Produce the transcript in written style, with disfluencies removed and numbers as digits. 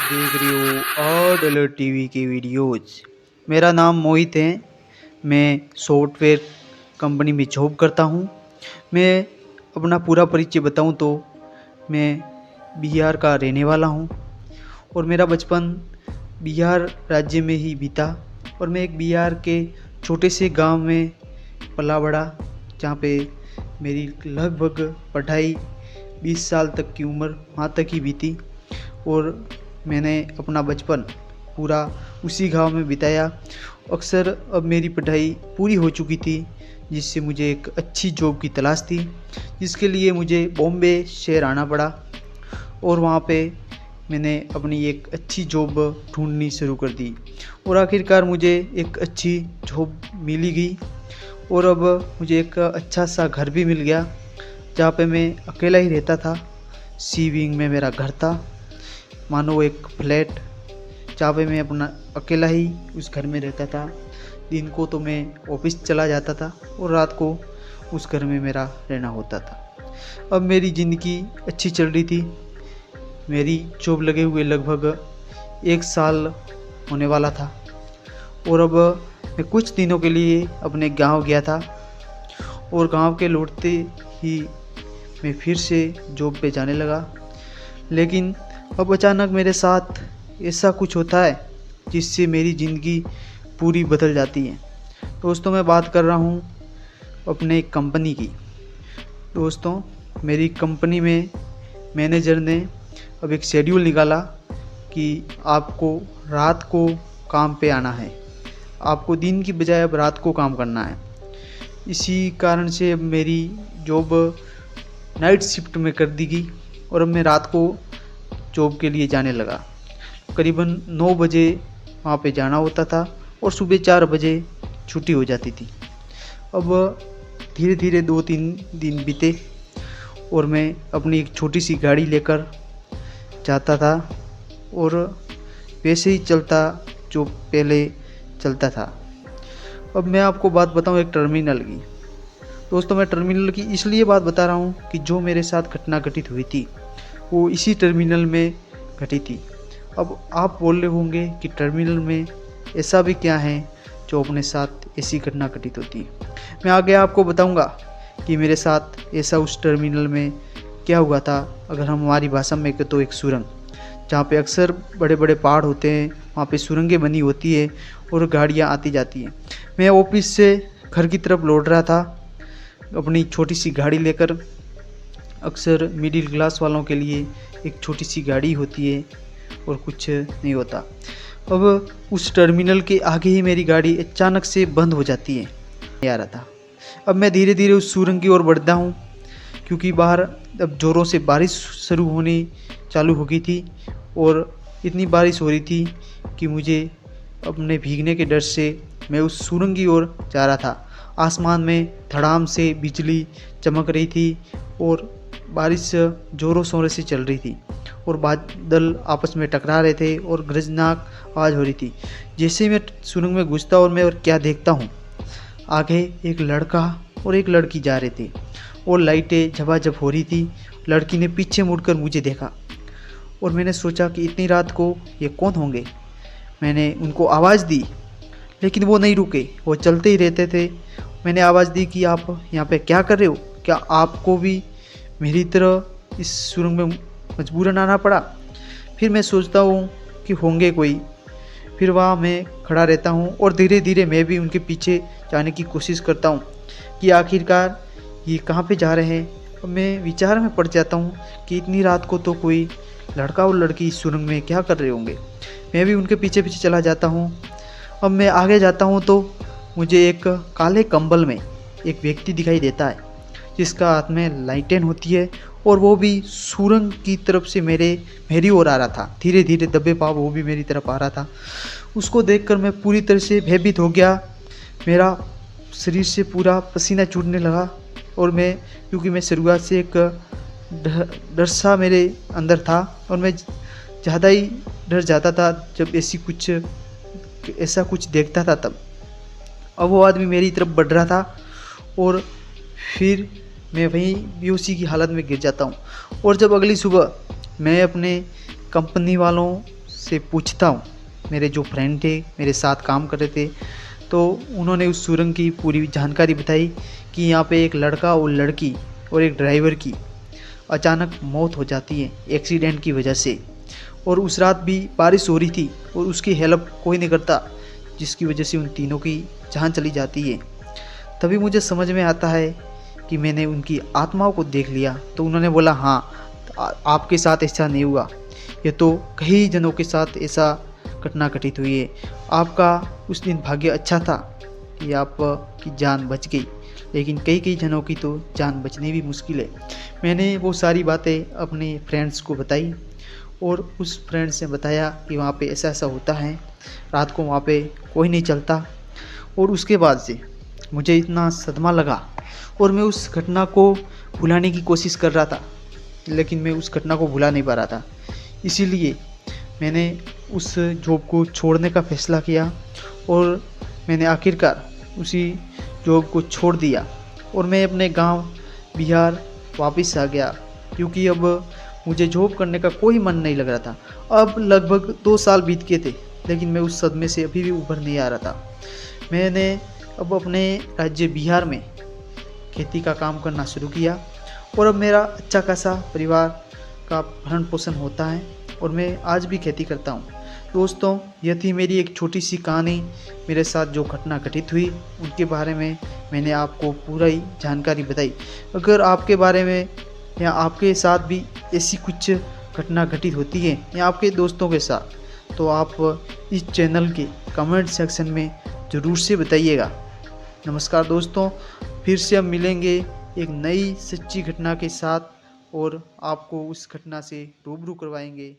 देख रही हो और डॉलर टीवी की वीडियोज। मेरा नाम मोहित है। मैं सॉफ्टवेयर कंपनी में जॉब करता हूँ। मैं अपना पूरा परिचय बताऊँ तो मैं बिहार का रहने वाला हूँ और मेरा बचपन बिहार राज्य में ही बीता। और मैं एक बिहार के छोटे से गांव में पला बड़ा, जहाँ पे मेरी लगभग पढ़ाई 20 साल तक की उम्र वहाँ तक ही बीती। और मैंने अपना बचपन पूरा उसी गांव में बिताया। अक्सर अब मेरी पढ़ाई पूरी हो चुकी थी, जिससे मुझे एक अच्छी जॉब की तलाश थी, जिसके लिए मुझे बॉम्बे शहर आना पड़ा। और वहाँ पे मैंने अपनी एक अच्छी जॉब ढूंढनी शुरू कर दी और आखिरकार मुझे एक अच्छी जॉब मिली गई। और अब मुझे एक अच्छा सा घर भी मिल गया, जहाँ पे मैं अकेला ही रहता था। सी विंग में मेरा घर था, मानो एक फ्लैट, जहाँ पे मैं अपना अकेला ही उस घर में रहता था। दिन को तो मैं ऑफिस चला जाता था और रात को उस घर में मेरा रहना होता था। अब मेरी ज़िंदगी अच्छी चल रही थी। मेरी जॉब लगे हुए लगभग 1 साल होने वाला था और अब मैं कुछ दिनों के लिए अपने गांव गया था। और गांव के लौटते ही मैं फिर से जॉब पे जाने लगा। लेकिन अब अचानक मेरे साथ ऐसा कुछ होता है जिससे मेरी ज़िंदगी पूरी बदल जाती है। दोस्तों, मैं बात कर रहा हूँ अपने कंपनी की। दोस्तों, मेरी कंपनी में मैनेजर ने अब एक शेड्यूल निकाला कि आपको रात को काम पे आना है। आपको दिन की बजाय अब रात को काम करना है। इसी कारण से अब मेरी जॉब नाइट शिफ्ट में कर दी गई और अब मैं रात को जॉब के लिए जाने लगा। करीबन 9 बजे वहाँ पे जाना होता था और सुबह 4 बजे छुट्टी हो जाती थी। अब धीरे धीरे 2-3 दिन बीते और मैं अपनी एक छोटी सी गाड़ी लेकर जाता था और वैसे ही चलता जो पहले चलता था। अब मैं आपको बात बताऊं एक टर्मिनल की। दोस्तों, मैं टर्मिनल की इसलिए बात बता रहा हूं कि जो मेरे साथ घटना घटित हुई थी वो इसी टर्मिनल में घटी थी। अब आप बोल रहे होंगे कि टर्मिनल में ऐसा भी क्या है जो अपने साथ ऐसी घटना घटित होती है। मैं आगे आपको बताऊंगा कि मेरे साथ ऐसा उस टर्मिनल में क्या हुआ था। अगर हम हमारी भाषा में कहें तो एक सुरंग, जहाँ पे अक्सर बड़े बड़े पहाड़ होते हैं, वहाँ पे सुरंगें बनी होती है और गाड़ियाँ आती जाती हैं। मैं ऑफिस से घर की तरफ लौट रहा था अपनी छोटी सी गाड़ी लेकर। अक्सर मिडिल क्लास वालों के लिए एक छोटी सी गाड़ी होती है और कुछ नहीं होता। अब उस टर्मिनल के आगे ही मेरी गाड़ी अचानक से बंद हो जाती है। नहीं आ रहा था। अब मैं धीरे धीरे उस सुरंग की ओर बढ़ता हूँ, क्योंकि बाहर अब ज़ोरों से बारिश शुरू होनी चालू हो गई थी और इतनी बारिश हो रही थी कि मुझे अपने भीगने के डर से मैं उस सुरंग की ओर जा रहा था। आसमान में धड़ाम से बिजली चमक रही थी और बारिश ज़ोरों शोरों से चल रही थी और बादल आपस में टकरा रहे थे और गरजनाक आवाज़ हो रही थी। जैसे ही मैं सुरंग में घुसता और मैं और क्या देखता हूँ, आगे एक लड़का और एक लड़की जा रहे थे और लाइटें झपाझप हो रही थी। लड़की ने पीछे मुड़कर मुझे देखा और मैंने सोचा कि इतनी रात को ये कौन होंगे। मैंने उनको आवाज़ दी, लेकिन वो नहीं रुके, वो चलते ही रहते थे। मैंने आवाज़ दी कि आप यहाँ पे क्या कर रहे हो? क्या आपको भी मेरी तरह इस सुरंग में मजबूरन आना पड़ा? फिर मैं सोचता हूँ कि होंगे कोई। फिर वहाँ मैं खड़ा रहता हूँ और धीरे धीरे मैं भी उनके पीछे जाने की कोशिश करता हूँ कि आखिरकार ये कहाँ पे जा रहे हैं। अब मैं विचार में पड़ जाता हूँ कि इतनी रात को तो कोई लड़का और लड़की इस सुरंग में क्या कर रहे होंगे। मैं भी उनके पीछे पीछे चला जाता हूँ। अब मैं आगे जाता हूँ तो मुझे एक काले कंबल में एक व्यक्ति दिखाई देता है, जिसका हाथ में लाइटेन होती है और वो भी सुरंग की तरफ से मेरी ओर आ रहा था। धीरे धीरे दबे पाँव वो भी मेरी तरफ आ रहा था। उसको देखकर मैं पूरी तरह से भयभीत हो गया। मेरा शरीर से पूरा पसीना छूटने लगा और क्योंकि मैं शुरुआत से एक डर सा मेरे अंदर था और मैं ज़्यादा ही डर जाता था जब ऐसा कुछ देखता था तब। अब वो आदमी मेरी तरफ बढ़ रहा था और फिर मैं वहीं बेहोशी की हालत में गिर जाता हूँ। और जब अगली सुबह मैं अपने कंपनी वालों से पूछता हूँ, मेरे जो फ्रेंड थे, मेरे साथ काम कर रहे थे, तो उन्होंने उस सुरंग की पूरी जानकारी बताई कि यहाँ पे एक लड़का और लड़की और एक ड्राइवर की अचानक मौत हो जाती है एक्सीडेंट की वजह से। और उस रात भी बारिश हो रही थी और उसकी हेल्प कोई नहीं करता, जिसकी वजह से उन तीनों की जान चली जाती है। तभी मुझे समझ में आता है कि मैंने उनकी आत्माओं को देख लिया। तो उन्होंने बोला, हाँ, आपके साथ ऐसा नहीं हुआ, ये तो कई जनों के साथ ऐसा घटना घटित हुई है। आपका उस दिन भाग्य अच्छा था कि आपकी जान बच गई, लेकिन कई कई जनों की तो जान बचनी भी मुश्किल है। मैंने वो सारी बातें अपने फ्रेंड्स को बताई और उस फ्रेंड से बताया कि वहाँ पे ऐसा ऐसा होता है, रात को वहाँ पे कोई नहीं चलता। और उसके बाद से मुझे इतना सदमा लगा और मैं उस घटना को भुलाने की कोशिश कर रहा था, लेकिन मैं उस घटना को भुला नहीं पा रहा था। इसीलिए मैंने उस जॉब को छोड़ने का फ़ैसला किया और मैंने आखिरकार उसी जॉब को छोड़ दिया और मैं अपने गांव बिहार वापस आ गया, क्योंकि अब मुझे जॉब करने का कोई मन नहीं लग रहा था। अब लगभग 2 साल बीत गए थे, लेकिन मैं उस सदमे से अभी भी उभर नहीं आ रहा था। मैंने अब अपने राज्य बिहार में खेती का काम करना शुरू किया और अब मेरा अच्छा खासा परिवार का भरण पोषण होता है और मैं आज भी खेती करता हूँ। दोस्तों, यह थी मेरी एक छोटी सी कहानी। मेरे साथ जो घटना घटित हुई उनके बारे में मैंने आपको पूरा ही जानकारी बताई। अगर आपके बारे में या आपके साथ भी ऐसी कुछ घटना घटित होती है या आपके दोस्तों के साथ, तो आप इस चैनल के कमेंट सेक्शन में ज़रूर से बताइएगा। नमस्कार दोस्तों, फिर से हम मिलेंगे एक नई सच्ची घटना के साथ और आपको उस घटना से रूबरू करवाएंगे।